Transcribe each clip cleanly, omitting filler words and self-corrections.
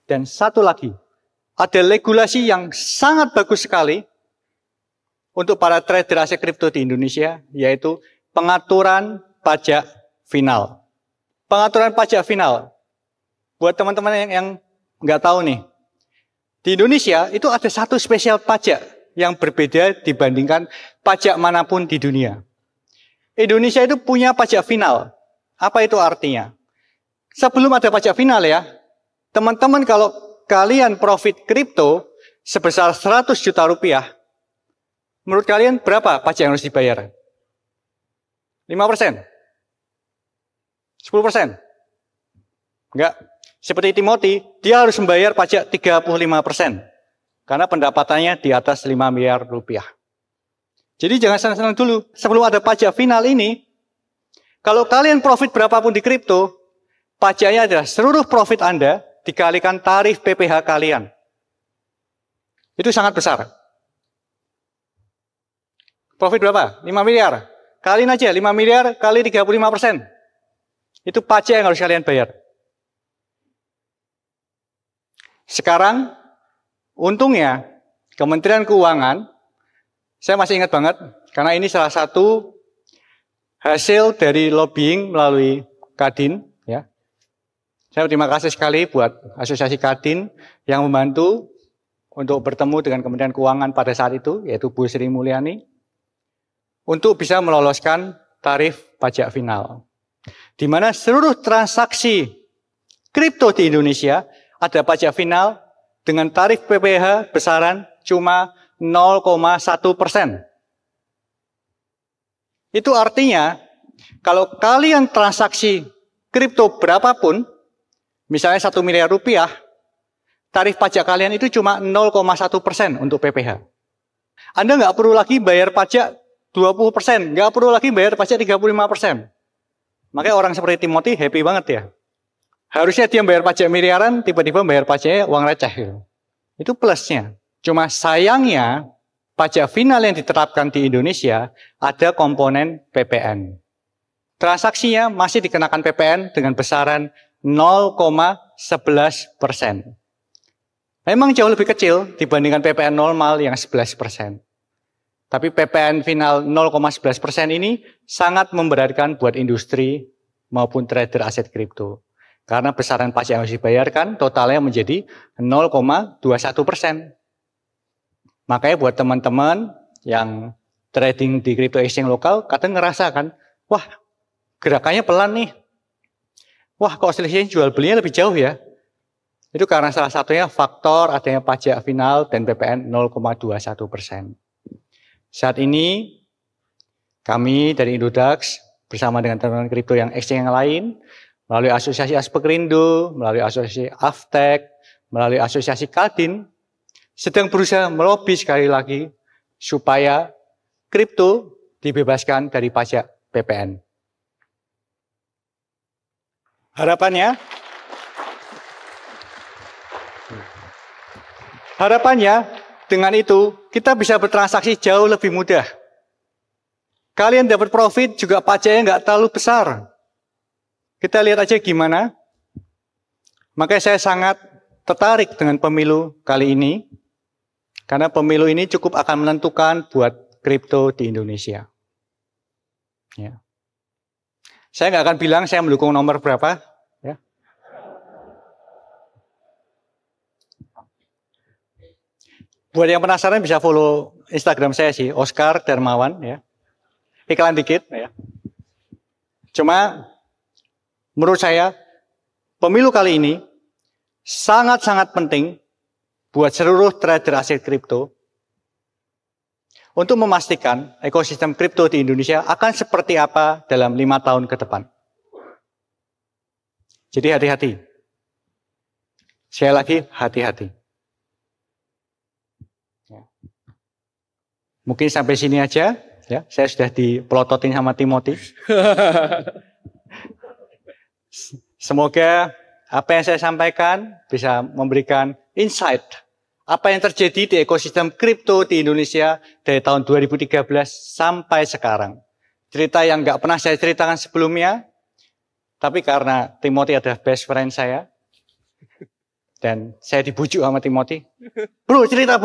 Dan satu lagi, ada regulasi yang sangat bagus sekali untuk para trader aset kripto di Indonesia, yaitu pengaturan pajak final. Pengaturan pajak final. Buat teman-teman yang nggak tahu nih, di Indonesia itu ada satu spesial pajak yang berbeda dibandingkan pajak manapun di dunia. Indonesia itu punya pajak final. Apa itu artinya? Sebelum ada pajak final ya, teman-teman kalau kalian profit kripto sebesar 100 juta rupiah, menurut kalian berapa pajak yang harus dibayar? 5%? 10%? Enggak. Seperti Timothy, dia harus membayar pajak 35%. Karena pendapatannya di atas 5 miliar rupiah. Jadi jangan senang-senang dulu. Sebelum ada pajak final ini, kalau kalian profit berapapun di kripto, pajaknya adalah seluruh profit Anda dikalikan tarif PPh kalian. Itu sangat besar. Profit berapa? 5 miliar. Kaliin aja 5 miliar kali 35%. Itu pajak yang harus kalian bayar. Sekarang, untungnya Kementerian Keuangan, saya masih ingat banget, karena ini salah satu hasil dari lobbying melalui Kadin. Ya. Saya terima kasih sekali buat Asosiasi Kadin yang membantu untuk bertemu dengan Kementerian Keuangan pada saat itu, yaitu Bu Sri Mulyani, untuk bisa meloloskan tarif pajak final. Di mana seluruh transaksi kripto di Indonesia ada pajak final dengan tarif PPh besaran cuma 0,1%. Itu artinya, kalau kalian transaksi kripto berapapun, misalnya 1 miliar rupiah, tarif pajak kalian itu cuma 0,1% untuk PPh. Anda nggak perlu lagi bayar pajak 20%, nggak perlu lagi bayar pajak 35%. Makanya orang seperti Timothy happy banget ya. Harusnya dia bayar pajak miliaran, tiba-tiba bayar pajaknya uang receh. Gitu. Itu plusnya. Cuma sayangnya, pajak final yang diterapkan di Indonesia ada komponen PPN. Transaksinya masih dikenakan PPN dengan besaran 0,11%. Memang jauh lebih kecil dibandingkan PPN normal yang 11%. Tapi PPN final 0,11% ini sangat memberatkan buat industri maupun trader aset kripto. Karena besaran pajak yang harus dibayarkan totalnya menjadi 0,21%. Makanya buat teman-teman yang trading di crypto exchange lokal, kadang ngerasa kan, wah gerakannya pelan nih. Wah kok selisihnya jual belinya lebih jauh ya. Itu karena salah satunya faktor adanya pajak final dan PPN 0,21%. Saat ini kami dari Indodax bersama dengan teman-teman kripto yang exchange yang lain, melalui Asosiasi Aspekrindo, melalui Asosiasi Aftek, melalui Asosiasi Kadin, sedang berusaha melobi sekali lagi supaya kripto dibebaskan dari pajak PPN. Harapannya dengan itu kita bisa bertransaksi jauh lebih mudah. Kalian dapat profit juga pajaknya nggak terlalu besar. Kita lihat aja gimana. Makanya saya sangat tertarik dengan pemilu kali ini. Karena pemilu ini cukup akan menentukan buat kripto di Indonesia. Ya. Saya nggak akan bilang saya mendukung nomor berapa. Ya. Buat yang penasaran bisa follow Instagram saya sih, Oscar Darmawan. Ya. Iklan dikit. Ya. Cuma menurut saya, pemilu kali ini sangat-sangat penting buat seluruh trader aset kripto untuk memastikan ekosistem kripto di Indonesia akan seperti apa dalam 5 tahun ke depan. Jadi hati-hati. Sekali lagi, hati-hati. Mungkin sampai sini aja. Ya, saya sudah dipelototin sama Timothy. Semoga apa yang saya sampaikan bisa memberikan insight apa yang terjadi di ekosistem kripto di Indonesia dari tahun 2013 sampai sekarang. Cerita yang nggak pernah saya ceritakan sebelumnya, tapi karena Timothy adalah best friend saya, Dan saya dibujuk sama Timothy, bro cerita.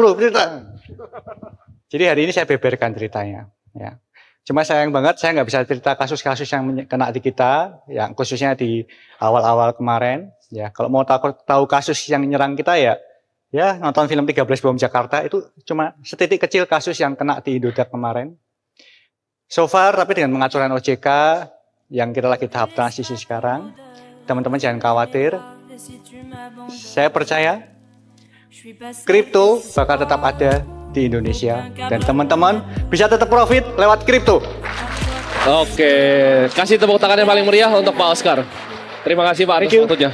Jadi hari ini saya beberkan ceritanya. Ya. Cuma sayang banget saya nggak bisa cerita kasus-kasus yang kena di kita, yang khususnya di awal-awal kemarin. Ya, kalau mau tahu kasus yang nyerang kita ya nonton film 13 Bom Jakarta itu cuma setitik kecil kasus yang kena di Indodax kemarin. So far, tapi dengan pengaturan OJK yang kita lagi tahap transisi sekarang, teman-teman jangan khawatir. Saya percaya kripto bakal tetap ada di Indonesia dan teman-teman bisa tetap profit lewat kripto. Oke, kasih tepuk tangan yang paling meriah untuk Pak Oscar. Terima kasih Pak atas waktunya.